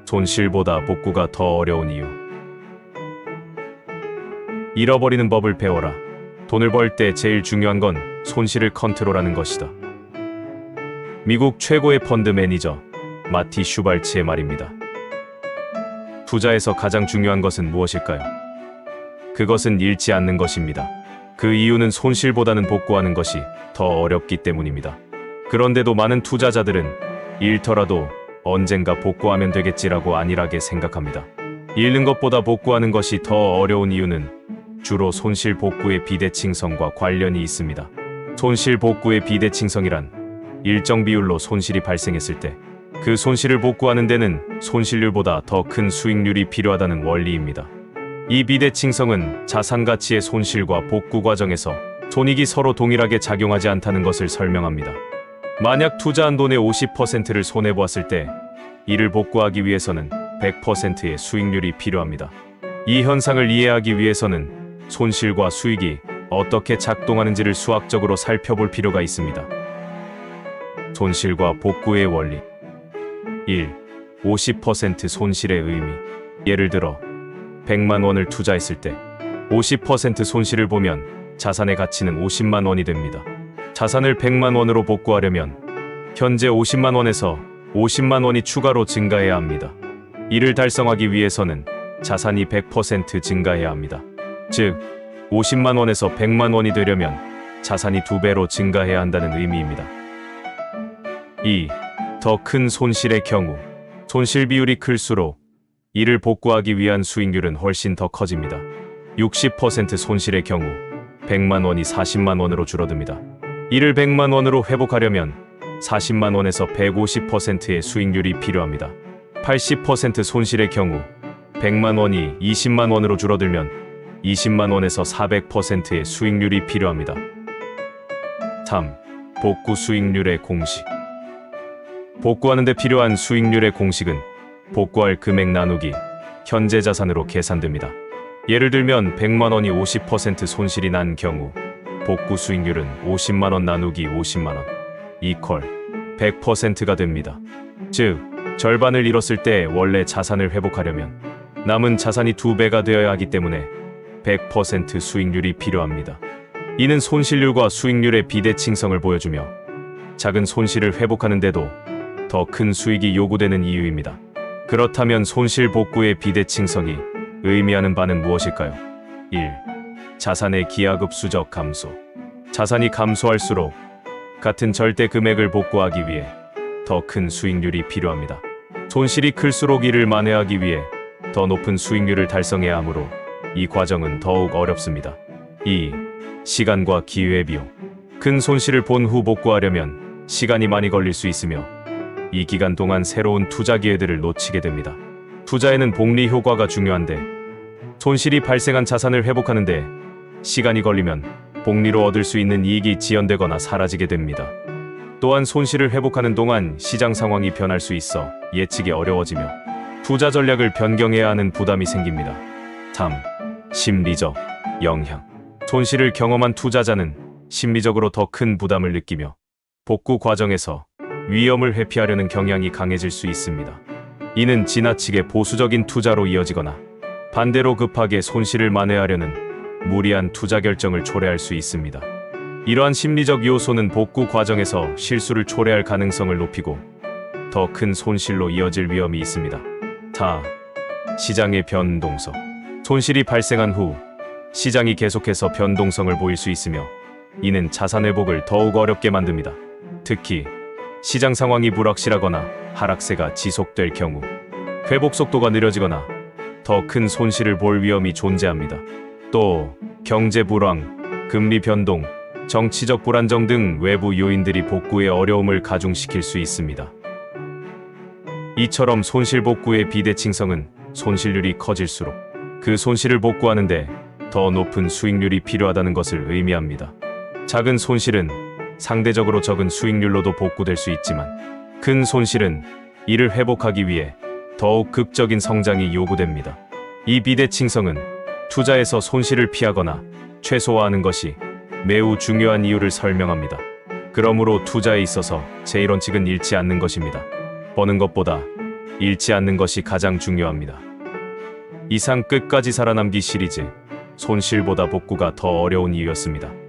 손실보다 복구가 더 어려운 이유. 잃어버리는 법을 배워라. 돈을 벌 때 제일 중요한 건 손실을 컨트롤하는 것이다. 미국 최고의 펀드 매니저 마티 슈발츠의 말입니다. 투자에서 가장 중요한 것은 무엇일까요? 그것은 잃지 않는 것입니다. 그 이유는 손실보다는 복구하는 것이 더 어렵기 때문입니다. 그런데도 많은 투자자들은 잃더라도 언젠가 복구하면 되겠지라고 안일하게 생각합니다. 잃는 것보다 복구하는 것이 더 어려운 이유는 주로 손실 복구의 비대칭성과 관련이 있습니다. 손실 복구의 비대칭성이란 일정 비율로 손실이 발생했을 때 그 손실을 복구하는 데는 손실률보다 더 큰 수익률이 필요하다는 원리입니다. 이 비대칭성은 자산 가치의 손실과 복구 과정에서 손익이 서로 동일하게 작용하지 않다는 것을 설명합니다. 만약 투자한 돈의 50%를 손해보았을 때 이를 복구하기 위해서는 100%의 수익률이 필요합니다. 이 현상을 이해하기 위해서는 손실과 수익이 어떻게 작동하는지를 수학적으로 살펴볼 필요가 있습니다. 손실과 복구의 원리. 1. 50% 손실의 의미. 예를 들어 100만 원을 투자했을 때 50% 손실을 보면 자산의 가치는 50만 원이 됩니다. 자산을 100만 원으로 복구하려면 현재 50만 원에서 50만 원이 추가로 증가해야 합니다. 이를 달성하기 위해서는 자산이 100% 증가해야 합니다. 즉 50만 원에서 100만 원이 되려면 자산이 2배로 증가해야 한다는 의미입니다. 2. 더 큰 손실의 경우. 손실 비율이 클수록 이를 복구하기 위한 수익률은 훨씬 더 커집니다. 60% 손실의 경우 100만 원이 40만 원으로 줄어듭니다. 이를 100만 원으로 회복하려면 40만 원에서 150%의 수익률이 필요합니다. 80% 손실의 경우 100만 원이 20만 원으로 줄어들면 20만 원에서 400%의 수익률이 필요합니다. 3. 복구 수익률의 공식. 복구하는 데 필요한 수익률의 공식은 복구할 금액 나누기 현재 자산으로 계산됩니다. 예를 들면 100만 원이 50% 손실이 난 경우 복구 수익률은 50만 원 나누기 50만 원 이퀄 100%가 됩니다. 즉, 절반을 잃었을 때 원래 자산을 회복하려면 남은 자산이 2배가 되어야 하기 때문에 100% 수익률이 필요합니다. 이는 손실률과 수익률의 비대칭성을 보여주며 작은 손실을 회복하는데도 더 큰 수익이 요구되는 이유입니다. 그렇다면 손실 복구의 비대칭성이 의미하는 바는 무엇일까요? 1. 자산의 기하급수적 감소. 자산이 감소할수록 같은 절대 금액을 복구하기 위해 더 큰 수익률이 필요합니다. 손실이 클수록 이를 만회하기 위해 더 높은 수익률을 달성해야 하므로 이 과정은 더욱 어렵습니다. 2. 시간과 기회비용. 큰 손실을 본 후 복구하려면 시간이 많이 걸릴 수 있으며 이 기간 동안 새로운 투자 기회들을 놓치게 됩니다. 투자에는 복리 효과가 중요한데 손실이 발생한 자산을 회복하는데 시간이 걸리면 복리로 얻을 수 있는 이익이 지연되거나 사라지게 됩니다. 또한 손실을 회복하는 동안 시장 상황이 변할 수 있어 예측이 어려워지며 투자 전략을 변경해야 하는 부담이 생깁니다. 3. 심리적 영향. 손실을 경험한 투자자는 심리적으로 더 큰 부담을 느끼며 복구 과정에서 위험을 회피하려는 경향이 강해질 수 있습니다. 이는 지나치게 보수적인 투자로 이어지거나 반대로 급하게 손실을 만회하려는 무리한 투자 결정을 초래할 수 있습니다. 이러한 심리적 요소는 복구 과정에서 실수를 초래할 가능성을 높이고 더 큰 손실로 이어질 위험이 있습니다. 4. 시장의 변동성. 손실이 발생한 후 시장이 계속해서 변동성을 보일 수 있으며 이는 자산 회복을 더욱 어렵게 만듭니다. 특히 시장 상황이 불확실하거나 하락세가 지속될 경우 회복 속도가 느려지거나 더 큰 손실을 볼 위험이 존재합니다. 또 경제 불황, 금리 변동, 정치적 불안정 등 외부 요인들이 복구의 어려움을 가중시킬 수 있습니다. 이처럼 손실 복구의 비대칭성은 손실률이 커질수록 그 손실을 복구하는데 더 높은 수익률이 필요하다는 것을 의미합니다. 작은 손실은 상대적으로 적은 수익률로도 복구될 수 있지만 큰 손실은 이를 회복하기 위해 더욱 극적인 성장이 요구됩니다. 이 비대칭성은 투자에서 손실을 피하거나 최소화하는 것이 매우 중요한 이유를 설명합니다. 그러므로 투자에 있어서 제1원칙은 잃지 않는 것입니다. 버는 것보다 잃지 않는 것이 가장 중요합니다. 이상 끝까지 살아남기 시리즈, 손실보다 복구가 더 어려운 이유였습니다.